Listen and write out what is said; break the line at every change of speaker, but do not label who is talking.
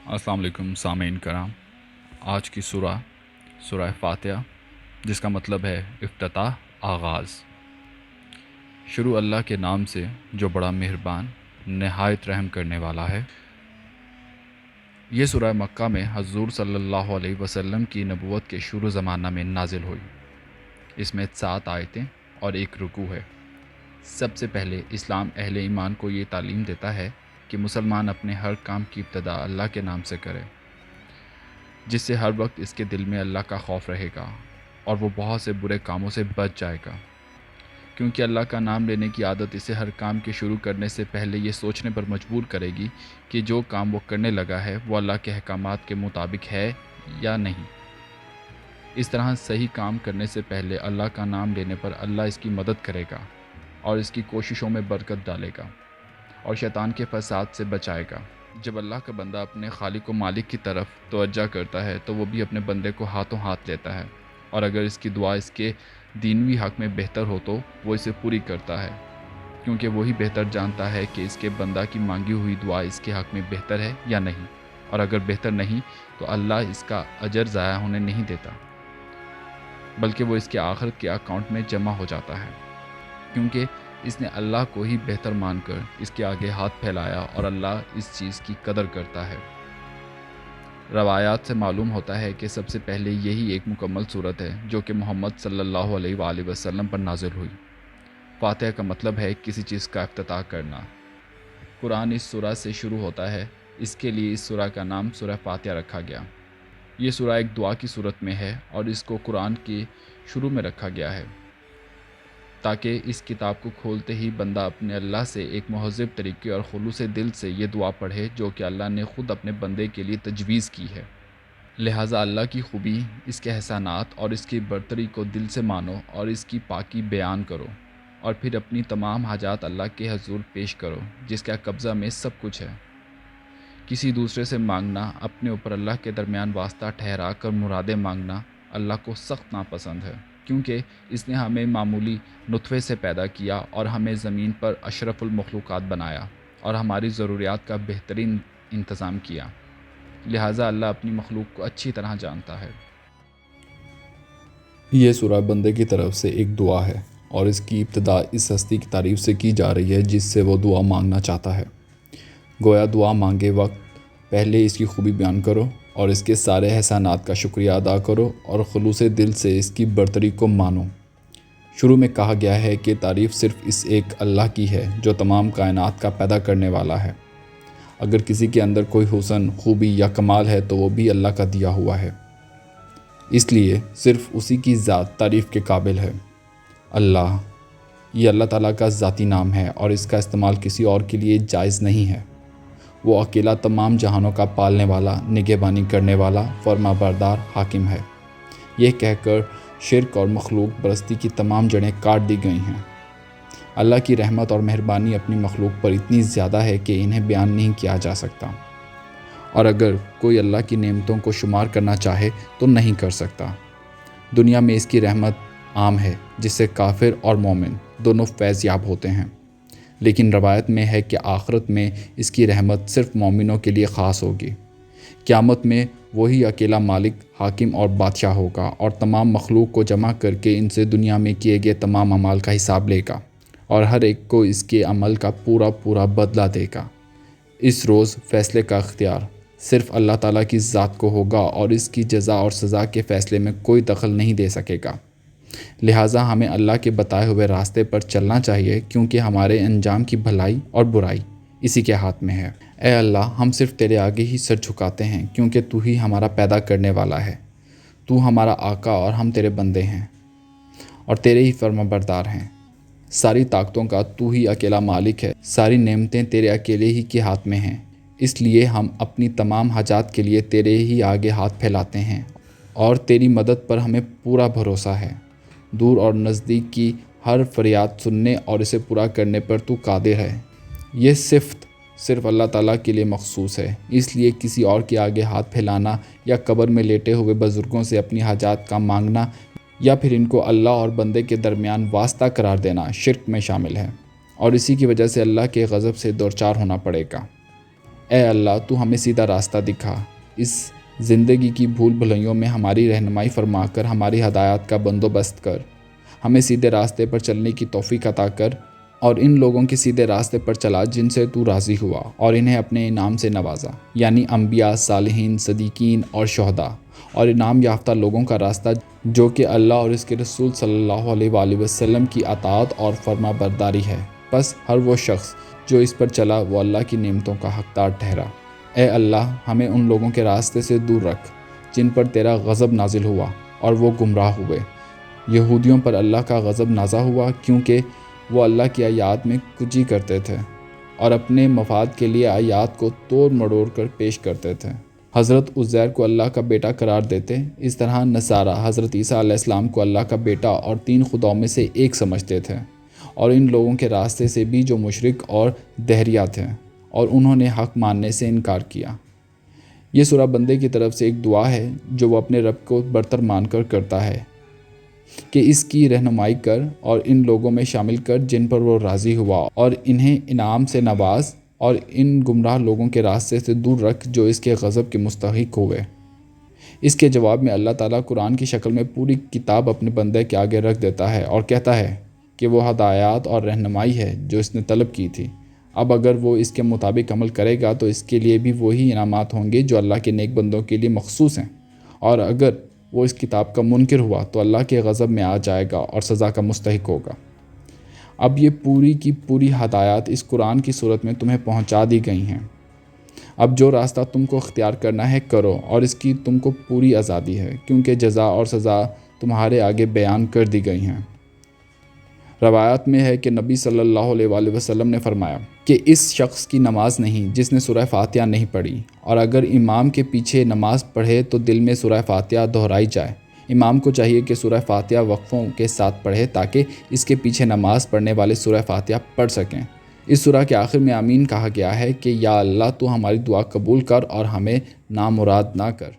السلام علیکم سامعین کرام. آج کی سورہ فاتحہ، جس کا مطلب ہے افتتاح، آغاز. شروع اللہ کے نام سے جو بڑا مہربان نہایت رحم کرنے والا ہے. یہ سورہ مکہ میں حضور صلی اللہ علیہ وسلم کی نبوت کے شروع زمانہ میں نازل ہوئی. اس میں 7 آیتیں اور 1 رکوع ہے. سب سے پہلے اسلام اہل ایمان کو یہ تعلیم دیتا ہے کہ مسلمان اپنے ہر کام کی ابتدا اللہ کے نام سے کرے، جس سے ہر وقت اس کے دل میں اللہ کا خوف رہے گا اور وہ بہت سے برے کاموں سے بچ جائے گا، کیونکہ اللہ کا نام لینے کی عادت اسے ہر کام کے شروع کرنے سے پہلے یہ سوچنے پر مجبور کرے گی کہ جو کام وہ کرنے لگا ہے وہ اللہ کے احکامات کے مطابق ہے یا نہیں. اس طرح صحیح کام کرنے سے پہلے اللہ کا نام لینے پر اللہ اس کی مدد کرے گا اور اس کی کوششوں میں برکت ڈالے گا اور شیطان کے فساد سے بچائے گا. جب اللہ کا بندہ اپنے خالق و مالک کی طرف توجہ کرتا ہے تو وہ بھی اپنے بندے کو ہاتھوں ہاتھ لیتا ہے، اور اگر اس کی دعا اس کے دینوی حق میں بہتر ہو تو وہ اسے پوری کرتا ہے، کیونکہ وہی بہتر جانتا ہے کہ اس کے بندہ کی مانگی ہوئی دعا اس کے حق میں بہتر ہے یا نہیں، اور اگر بہتر نہیں تو اللہ اس کا اجر ضائع ہونے نہیں دیتا، بلکہ وہ اس کے آخرت کے اکاؤنٹ میں جمع ہو جاتا ہے، کیونکہ اس نے اللہ کو ہی بہتر مان کر اس کے آگے ہاتھ پھیلایا اور اللہ اس چیز کی قدر کرتا ہے. روایات سے معلوم ہوتا ہے کہ سب سے پہلے یہی ایک مکمل صورت ہے جو کہ محمد صلی اللہ علیہ وآلہ وسلم پر نازل ہوئی. فاتحہ کا مطلب ہے کسی چیز کا افتتاح کرنا. قرآن اس سورہ سے شروع ہوتا ہے، اس کے لیے اس سورہ کا نام سورہ فاتحہ رکھا گیا. یہ سورہ ایک دعا کی صورت میں ہے اور اس کو قرآن کے شروع میں رکھا گیا ہے تاکہ اس کتاب کو کھولتے ہی بندہ اپنے اللہ سے ایک مہذب طریقے اور خلوص دل سے یہ دعا پڑھے جو کہ اللہ نے خود اپنے بندے کے لیے تجویز کی ہے. لہٰذا اللہ کی خوبی، اس کے احسانات اور اس کی برتری کو دل سے مانو اور اس کی پاکی بیان کرو، اور پھر اپنی تمام حاجات اللہ کے حضور پیش کرو جس کا قبضہ میں سب کچھ ہے. کسی دوسرے سے مانگنا، اپنے اوپر اللہ کے درمیان واسطہ ٹھہرا کر مرادیں مانگنا اللہ کو سخت ناپسند ہے، کیونکہ اس نے ہمیں معمولی نطفے سے پیدا کیا اور ہمیں زمین پر اشرف المخلوقات بنایا اور ہماری ضروریات کا بہترین انتظام کیا. لہٰذا اللہ اپنی مخلوق کو اچھی طرح جانتا ہے.
یہ سورہ بندے کی طرف سے ایک دعا ہے اور اس کی ابتدا اس ہستی کی تعریف سے کی جا رہی ہے جس سے وہ دعا مانگنا چاہتا ہے. گویا دعا مانگے وقت پہلے اس کی خوبی بیان کرو اور اس کے سارے احسانات کا شکریہ ادا کرو اور خلوص دل سے اس کی برتری کو مانو. شروع میں کہا گیا ہے کہ تعریف صرف اس ایک اللہ کی ہے جو تمام کائنات کا پیدا کرنے والا ہے. اگر کسی کے اندر کوئی حسن، خوبی یا کمال ہے تو وہ بھی اللہ کا دیا ہوا ہے، اس لیے صرف اسی کی ذات تعریف کے قابل ہے. اللہ، یہ اللہ تعالیٰ کا ذاتی نام ہے اور اس کا استعمال کسی اور کے لیے جائز نہیں ہے. وہ اکیلا تمام جہانوں کا پالنے والا، نگہبانی کرنے والا، فرما بردار حاکم ہے. یہ کہہ کر شرک اور مخلوق پرستی کی تمام جڑیں کاٹ دی گئی ہیں. اللہ کی رحمت اور مہربانی اپنی مخلوق پر اتنی زیادہ ہے کہ انہیں بیان نہیں کیا جا سکتا، اور اگر کوئی اللہ کی نعمتوں کو شمار کرنا چاہے تو نہیں کر سکتا. دنیا میں اس کی رحمت عام ہے جس سے کافر اور مومن دونوں فیض یاب ہوتے ہیں، لیکن روایت میں ہے کہ آخرت میں اس کی رحمت صرف مومنوں کے لیے خاص ہوگی. قیامت میں وہی اکیلا مالک، حاکم اور بادشاہ ہوگا اور تمام مخلوق کو جمع کر کے ان سے دنیا میں کیے گئے تمام اعمال کا حساب لے گا اور ہر ایک کو اس کے عمل کا پورا بدلہ دے گا. اس روز فیصلے کا اختیار صرف اللہ تعالیٰ کی ذات کو ہوگا اور اس کی جزا اور سزا کے فیصلے میں کوئی دخل نہیں دے سکے گا. لہٰذا ہمیں اللہ کے بتائے ہوئے راستے پر چلنا چاہیے، کیونکہ ہمارے انجام کی بھلائی اور برائی اسی کے ہاتھ میں ہے. اے اللہ، ہم صرف تیرے آگے ہی سر جھکاتے ہیں کیونکہ تو ہی ہمارا پیدا کرنے والا ہے. تو ہمارا آقا اور ہم تیرے بندے ہیں اور تیرے ہی فرما بردار ہیں. ساری طاقتوں کا تو ہی اکیلا مالک ہے، ساری نعمتیں تیرے اکیلے ہی کے ہاتھ میں ہیں، اس لیے ہم اپنی تمام حاجات کے لیے تیرے ہی آگے ہاتھ پھیلاتے ہیں اور تیری مدد پر ہمیں پورا بھروسہ ہے. دور اور نزدیک کی ہر فریاد سننے اور اسے پورا کرنے پر تو قادر ہے. یہ صرف اللہ تعالیٰ کے لیے مخصوص ہے، اس لیے کسی اور کے آگے ہاتھ پھیلانا یا قبر میں لیٹے ہوئے بزرگوں سے اپنی حاجات کا مانگنا یا پھر ان کو اللہ اور بندے کے درمیان واسطہ قرار دینا شرک میں شامل ہے اور اسی کی وجہ سے اللہ کے غضب سے دوچار ہونا پڑے گا۔ اے اللہ تو ہمیں سیدھا راستہ دکھا، اس زندگی کی بھول بھلائیوں میں ہماری رہنمائی فرما کر ہماری ہدایات کا بندوبست کر، ہمیں سیدھے راستے پر چلنے کی توفیق عطا کر، اور ان لوگوں کے سیدھے راستے پر چلا جن سے تو راضی ہوا اور انہیں اپنے انعام سے نوازا، یعنی انبیاء، صالحین، صدیقین اور شہداء، اور انعام یافتہ لوگوں کا راستہ جو کہ اللہ اور اس کے رسول صلی اللہ علیہ وآلہ وسلم کی اطاعت اور فرما برداری ہے۔ بس ہر وہ شخص جو اس پر چلا وہ اللہ کی نعمتوں کا حقدار ٹھہرا۔ اے اللہ ہمیں ان لوگوں کے راستے سے دور رکھ جن پر تیرا غضب نازل ہوا اور وہ گمراہ ہوئے۔ یہودیوں پر اللہ کا غضب نازل ہوا کیونکہ وہ اللہ کی آیات میں کجی کرتے تھے اور اپنے مفاد کے لیے آیات کو توڑ مڑوڑ کر پیش کرتے تھے۔ حضرت عزیر کو اللہ کا بیٹا قرار دیتے، اس طرح نصارہ حضرت عیسیٰ علیہ السلام کو اللہ کا بیٹا اور 3 خداؤں میں سے ایک سمجھتے تھے، اور ان لوگوں کے راستے سے بھی جو مشرک اور دہریہ تھے اور انہوں نے حق ماننے سے انکار کیا۔ یہ سورہ بندے کی طرف سے ایک دعا ہے جو وہ اپنے رب کو برتر مان کر کرتا ہے کہ اس کی رہنمائی کر اور ان لوگوں میں شامل کر جن پر وہ راضی ہوا، اور انہیں انعام سے نواز، اور ان گمراہ لوگوں کے راستے سے دور رکھ جو اس کے غضب کے مستحق ہوئے۔ اس کے جواب میں اللہ تعالیٰ قرآن کی شکل میں پوری کتاب اپنے بندے کے آگے رکھ دیتا ہے اور کہتا ہے کہ وہ ہدایات اور رہنمائی ہے جو اس نے طلب کی تھی۔ اب اگر وہ اس کے مطابق عمل کرے گا تو اس کے لیے بھی وہی انعامات ہوں گے جو اللہ کے نیک بندوں کے لیے مخصوص ہیں، اور اگر وہ اس کتاب کا منکر ہوا تو اللہ کے غضب میں آ جائے گا اور سزا کا مستحق ہوگا۔ اب یہ پوری کی پوری ہدایات اس قرآن کی صورت میں تمہیں پہنچا دی گئی ہیں۔ اب جو راستہ تم کو اختیار کرنا ہے کرو، اور اس کی تم کو پوری آزادی ہے، کیونکہ جزا اور سزا تمہارے آگے بیان کر دی گئی ہیں۔ روایات میں ہے کہ نبی صلی اللہ علیہ وآلہ وسلم نے فرمایا کہ اس شخص کی نماز نہیں جس نے سورہ فاتحہ نہیں پڑھی، اور اگر امام کے پیچھے نماز پڑھے تو دل میں سورہ فاتحہ دہرائی جائے۔ امام کو چاہیے کہ سورہ فاتحہ وقفوں کے ساتھ پڑھے تاکہ اس کے پیچھے نماز پڑھنے والے سورہ فاتحہ پڑھ سکیں۔ اس سورہ کے آخر میں آمین کہا گیا ہے کہ یا اللہ تو ہماری دعا قبول کر اور ہمیں نامراد نہ کر۔